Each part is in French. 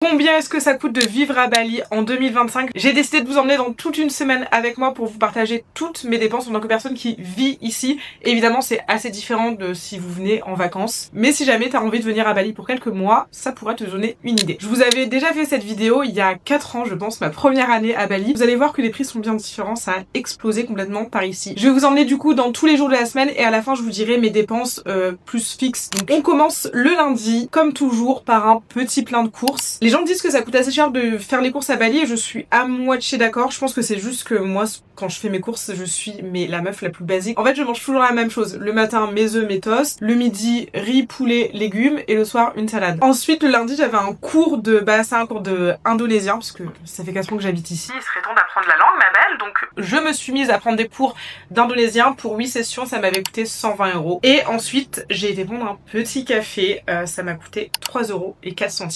Combien est-ce que ça coûte de vivre à Bali en 2025? J'ai décidé de vous emmener dans toute une semaine avec moi pour vous partager toutes mes dépenses en tant que personne qui vit ici. Évidemment, c'est assez différent de si vous venez en vacances. Mais si jamais t'as envie de venir à Bali pour quelques mois, ça pourra te donner une idée. Je vous avais déjà fait cette vidéo il y a 4 ans, je pense, ma première année à Bali. Vous allez voir que les prix sont bien différents, ça a explosé complètement par ici. Je vais vous emmener du coup dans tous les jours de la semaine et à la fin je vous dirai mes dépenses plus fixes. Donc on commence le lundi, comme toujours, par un petit plein de courses. Les gens me disent que ça coûte assez cher de faire les courses à Bali et je suis à moitié d'accord. Je pense que c'est juste que moi, quand je fais mes courses, je suis la meuf la plus basique. En fait, je mange toujours la même chose. Le matin, mes œufs, mes toasts. Le midi, riz, poulet, légumes. Et le soir, une salade. Ensuite, le lundi, j'avais un cours de bassin, un cours de indonésien, parce que ça fait 4 ans que j'habite ici. Il serait temps d'apprendre la langue, ma belle. Donc, je me suis mise à prendre des cours d'indonésien. Pour 8 sessions, ça m'avait coûté 120 €. Et ensuite, j'ai été prendre un petit café. Ça m'a coûté 3,04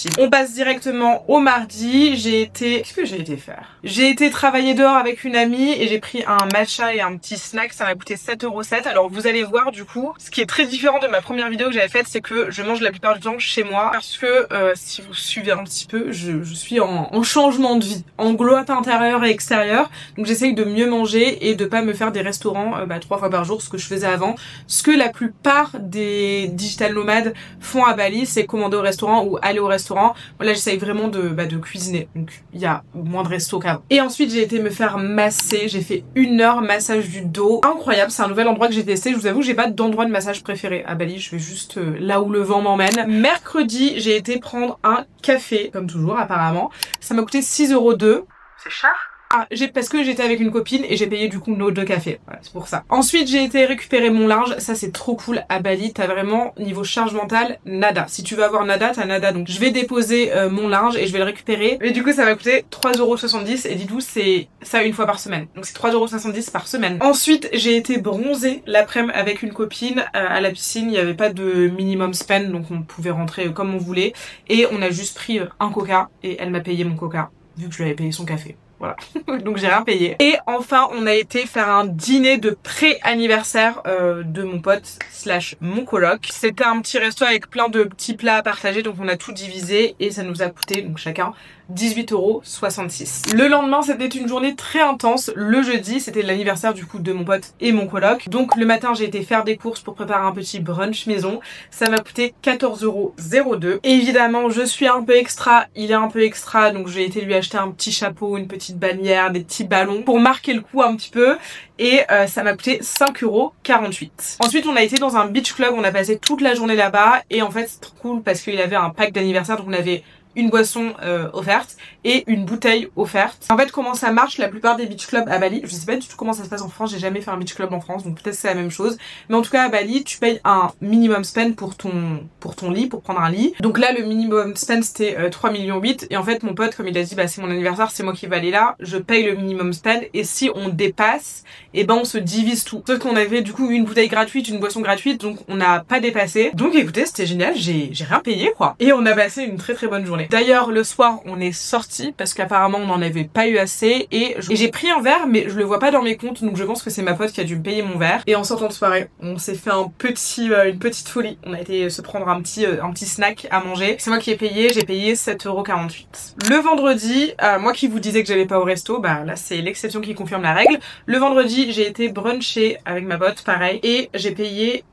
€. On passe directement au mardi. Qu'est-ce que j'ai été faire? J'ai été travailler dehors avec une amie et j'ai pris un matcha et un petit snack. Ça m'a coûté 7,07 €. Alors, vous allez voir du coup, ce qui est très différent de ma première vidéo que j'avais faite, c'est que je mange la plupart du temps chez moi. Parce que, si vous suivez un petit peu, je suis en changement de vie. En glotte intérieure et extérieure. Donc, j'essaye de mieux manger et de pas me faire des restaurants 3 fois par jour, ce que je faisais avant. Ce que la plupart des digital nomades font à Bali, c'est commander au restaurant ou aller au restaurant. Là, j'essaye vraiment de cuisiner. Donc, il y a moins de resto qu'avant. Et ensuite, j'ai été me faire masser. J'ai fait 1 heure massage du dos. Incroyable, c'est un nouvel endroit que j'ai testé. Je vous avoue, j'ai pas d'endroit de massage préféré à Bali. Je vais juste là où le vent m'emmène. Mercredi, j'ai été prendre un café, comme toujours, apparemment. Ça m'a coûté 6,02 €. C'est cher? Ah, parce que j'étais avec une copine et j'ai payé du coup nos 2 cafés. Voilà, c'est pour ça. Ensuite, j'ai été récupérer mon linge. Ça, c'est trop cool à Bali. T'as vraiment, niveau charge mentale, nada. Si tu veux avoir nada, t'as nada. Donc, je vais déposer mon linge et je vais le récupérer. Et du coup, ça va coûter 3,70 € et dites-vous, c'est ça une fois par semaine. Donc, c'est 3,70 € par semaine. Ensuite, j'ai été bronzer l'après-midi avec une copine à la piscine. Il n'y avait pas de minimum spend, donc on pouvait rentrer comme on voulait. Et on a juste pris un coca et elle m'a payé mon coca, vu que je lui avais payé son café. Voilà, donc j'ai rien payé. Et enfin, on a été faire un dîner de pré-anniversaire de mon pote / mon coloc. C'était un petit resto avec plein de petits plats à partager, donc on a tout divisé et ça nous a coûté, donc chacun, 18,66 €. Le lendemain, c'était une journée très intense. Le jeudi, c'était l'anniversaire du coup de mon pote et mon coloc. Donc le matin, j'ai été faire des courses pour préparer un petit brunch maison. Ça m'a coûté 14,02 €. Évidemment, je suis un peu extra, il est un peu extra, donc j'ai été lui acheter un petit chapeau, une petite bannière, des petits ballons pour marquer le coup un petit peu. Et ça m'a coûté 5,48 €. Ensuite, on a été dans un beach club, on a passé toute la journée là-bas. Et en fait, c'est trop cool parce qu'il avait un pack d'anniversaire, donc on avait une boisson offerte et une bouteille offerte. En fait, comment ça marche, la plupart des beach clubs à Bali, je sais pas du tout comment ça se passe en France, j'ai jamais fait un beach club en France, donc peut-être c'est la même chose. Mais en tout cas, à Bali, tu payes un minimum spend pour ton lit, pour prendre un lit. Donc là, le minimum spend, c'était 3,8 millions. Et en fait, mon pote, comme il a dit, c'est mon anniversaire, c'est moi qui vais aller là, je paye le minimum spend. Et si on dépasse, et on se divise tout. Sauf qu'on avait du coup une bouteille gratuite, une boisson gratuite, donc on n'a pas dépassé. Donc écoutez, c'était génial, j'ai rien payé quoi. Et on a passé une très très bonne journée. D'ailleurs, le soir, on est sorti parce qu'apparemment on n'en avait pas eu assez et j'ai pris un verre, mais je le vois pas dans mes comptes, donc je pense que c'est ma pote qui a dû me payer mon verre. Et en sortant de soirée, on s'est fait une petite folie. On a été se prendre un petit snack à manger. C'est moi qui ai payé, j'ai payé 7,48 €. Le vendredi, moi qui vous disais que j'allais pas au resto, là c'est l'exception qui confirme la règle. Le vendredi, j'ai été bruncher avec ma pote, pareil, et j'ai payé.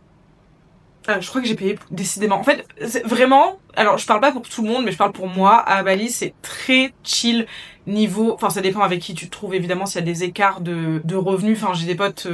Je crois que j'ai payé décidément. En fait, c'est vraiment. Alors, je parle pas pour tout le monde, mais je parle pour moi. À Bali, c'est très chill niveau. Enfin, ça dépend avec qui tu te trouves, évidemment, s'il y a des écarts de revenus. Enfin, j'ai des potes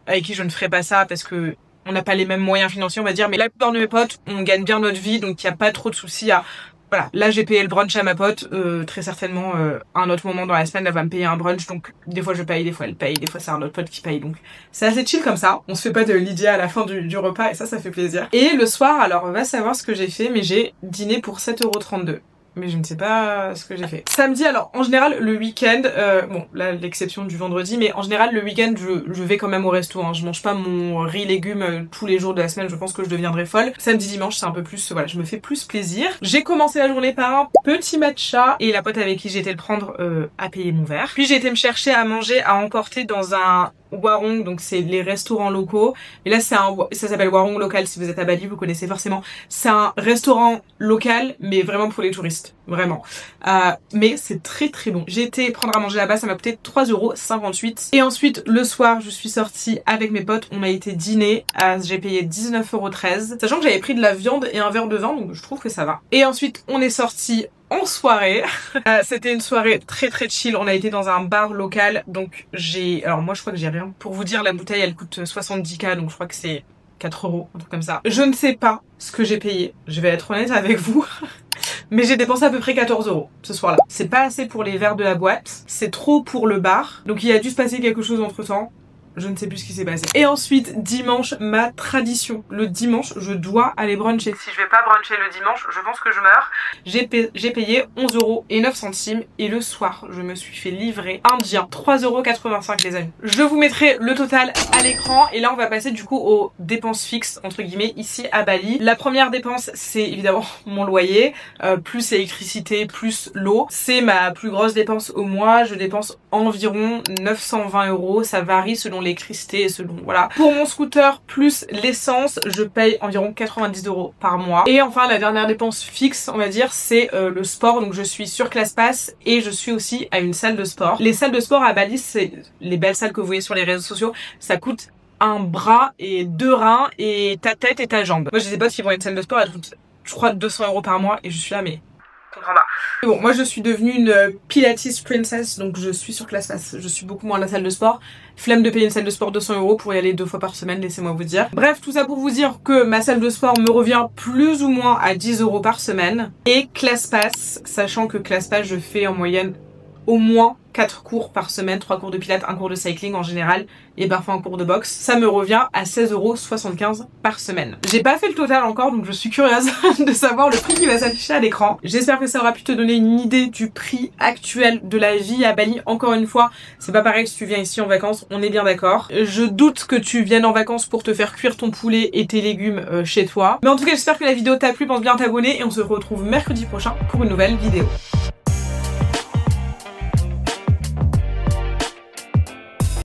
avec qui je ne ferai pas ça parce que on n'a pas les mêmes moyens financiers, on va dire. Mais la plupart de mes potes, on gagne bien notre vie, donc il n'y a pas trop de soucis à. Voilà, là j'ai payé le brunch à ma pote, très certainement à un autre moment dans la semaine elle va me payer un brunch, donc des fois je paye, des fois elle paye, des fois c'est un autre pote qui paye, donc c'est assez chill comme ça, on se fait pas de Lydia à la fin du repas et ça fait plaisir. Et le soir, alors on va savoir ce que j'ai fait, mais j'ai dîné pour 7,32 €. Mais je ne sais pas ce que j'ai fait. Samedi, alors en général le week-end, bon là l'exception du vendredi, mais en général le week-end je vais quand même au resto, hein. Je mange pas mon riz légumes tous les jours de la semaine, je pense que je deviendrai folle. Samedi dimanche c'est un peu plus, voilà, je me fais plus plaisir. J'ai commencé la journée par un petit matcha et la pote avec qui j'ai été le prendre a payé mon verre. Puis j'ai été me chercher à manger à emporter dans un warung, donc c'est les restaurants locaux. Et là, ça s'appelle warung local. Si vous êtes à Bali, vous connaissez forcément. C'est un restaurant local, mais vraiment pour les touristes. Vraiment. Mais c'est très très bon. J'ai été prendre à manger là-bas, ça m'a coûté 3,58 €. Et ensuite, le soir, je suis sortie avec mes potes. On a été dîner. J'ai payé 19,13 €. Sachant que j'avais pris de la viande et un verre de vin, donc je trouve que ça va. Et ensuite, on est sorti en soirée. C'était une soirée très très chill. On a été dans un bar local. Donc alors moi je crois que j'ai rien. Pour vous dire, la bouteille elle coûte 70 €. Donc je crois que c'est 4 €, un truc comme ça. Je ne sais pas ce que j'ai payé. Je vais être honnête avec vous. Mais j'ai dépensé à peu près 14 € ce soir-là. C'est pas assez pour les verres de la boîte. C'est trop pour le bar. Donc il a dû se passer quelque chose entre temps. Je ne sais plus ce qui s'est passé. Et ensuite, dimanche, ma tradition. Le dimanche, je dois aller bruncher. Si je vais pas bruncher le dimanche, je pense que je meurs. J'ai payé 11,09 € et le soir, je me suis fait livrer indien. 3,85 € les amis. Je vous mettrai le total à l'écran et là, on va passer du coup aux dépenses fixes, entre guillemets, ici à Bali. La première dépense, c'est évidemment mon loyer, plus l'électricité, plus l'eau. C'est ma plus grosse dépense au mois. Je dépense environ 920 €. Ça varie selon l'électricité et selon voilà. Pour mon scooter plus l'essence, je paye environ 90 € par mois. Et enfin la dernière dépense fixe, on va dire, c'est le sport. Donc je suis sur ClassPass et je suis aussi à une salle de sport. Les salles de sport à Bali, c'est les belles salles que vous voyez sur les réseaux sociaux, ça coûte un bras et 2 reins et ta tête et ta jambe. Moi j'ai des potes qui vont à une salle de sport, elles coûtent je crois 200 € par mois et je suis là mais comprends pas. Bon, moi je suis devenue une Pilates princess, donc je suis sur ClassPass. Je suis beaucoup moins à la salle de sport. Flemme de payer une salle de sport 200 € pour y aller 2 fois par semaine, laissez-moi vous dire. Bref, tout ça pour vous dire que ma salle de sport me revient plus ou moins à 10 € par semaine. Et ClassPass, sachant que ClassPass je fais en moyenne au moins 4 cours par semaine, 3 cours de pilates, 1 cours de cycling en général et parfois un cours de boxe. Ça me revient à 16,75 € par semaine. J'ai pas fait le total encore donc je suis curieuse de savoir le prix qui va s'afficher à l'écran. J'espère que ça aura pu te donner une idée du prix actuel de la vie à Bali. Encore une fois, c'est pas pareil si tu viens ici en vacances, on est bien d'accord. Je doute que tu viennes en vacances pour te faire cuire ton poulet et tes légumes chez toi. Mais en tout cas, j'espère que la vidéo t'a plu, pense bien à t'abonner et on se retrouve mercredi prochain pour une nouvelle vidéo.